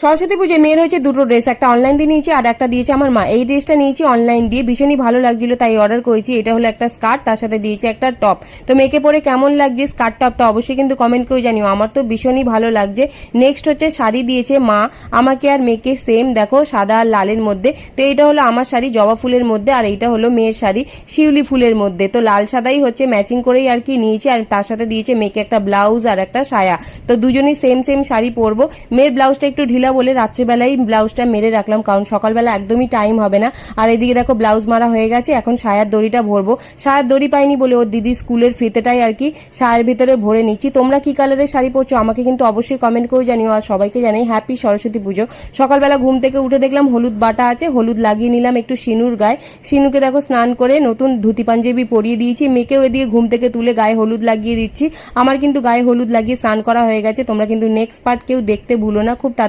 সরস্বতী পুজোয় মেয়ের হয়েছে দুটো ড্রেস, একটা অনলাইন দিয়ে নিয়েছি আর একটা দিয়েছে আমার মা। এই ড্রেসটা নিয়েছি অনলাইন দিয়ে, ভীষণই ভালো লাগছিল তাই অর্ডার করেছি। এটা হলো একটা স্কার্ট, তার সাথে দিয়েছে একটা টপ। তো মেয়েকে পরে কেমন লাগছে স্কার্ট টপটা অবশ্যই কিন্তু কমেন্ট করে জানিও, আমার তো ভীষণই ভালো লাগছে। নেক্সট হচ্ছে শাড়ি দিয়েছে মা আমাকে আর মেয়েকে, সেম দেখো সাদা আর লালের মধ্যে। তো এইটা হলো আমার শাড়ি জবা ফুলের মধ্যে, আর এইটা হলো মেয়ের শাড়ি শিউলি ফুলের মধ্যে। তো লাল সাদাই হচ্ছে ম্যাচিং করেই আর কি নিয়েছি, আর তার সাথে দিয়েছে মেয়েকে একটা ব্লাউজ আর একটা সায়া। তো দুজনেই সেম সেম শাড়ি পরবো। মেয়ের ব্লাউজটা একটু ঢিলা বলে রাত্রেবেলায় ব্লাউজটা মেরে রাখলাম, কারণ সকালবেলা একদমই টাইম হবে না। আর এদিকে দেখো ব্লাউজ মারা হয়ে গেছে, এখন সায়ার দড়িটা ভরবো। সায়ার দড়ি পাইনি বলে ওর দিদি স্কুলের ফিতেটাই আর কি সায়ার ভিতরে ভরে নিচ্ছি। তোমরা কি কালারের শাড়ি পরছো আমাকে কিন্তু অবশ্যই কমেন্ট করে জানিও। আর সবাইকে জানাই হ্যাপি সরস্বতী পুজো। সকালবেলা ঘুম থেকে উঠে দেখলাম হলুদ বাটা আছে, হলুদ লাগিয়ে নিলাম একটু সিনুর গায়ে। সিনুকে দেখো স্নান করে নতুন ধুতি পাঞ্জাবি পরিয়ে দিয়েছি, মেয়েকেও এদিকে ঘুম থেকে তুলে গায়ে হলুদ লাগিয়ে দিচ্ছি। আমার কিন্তু গায়ে হলুদ লাগিয়ে স্নান করা হয়ে গেছে। তোমরা কিন্তু নেক্সট পার্ট কেউ দেখতে ভুলো না, খুব তাড়াতাড়ি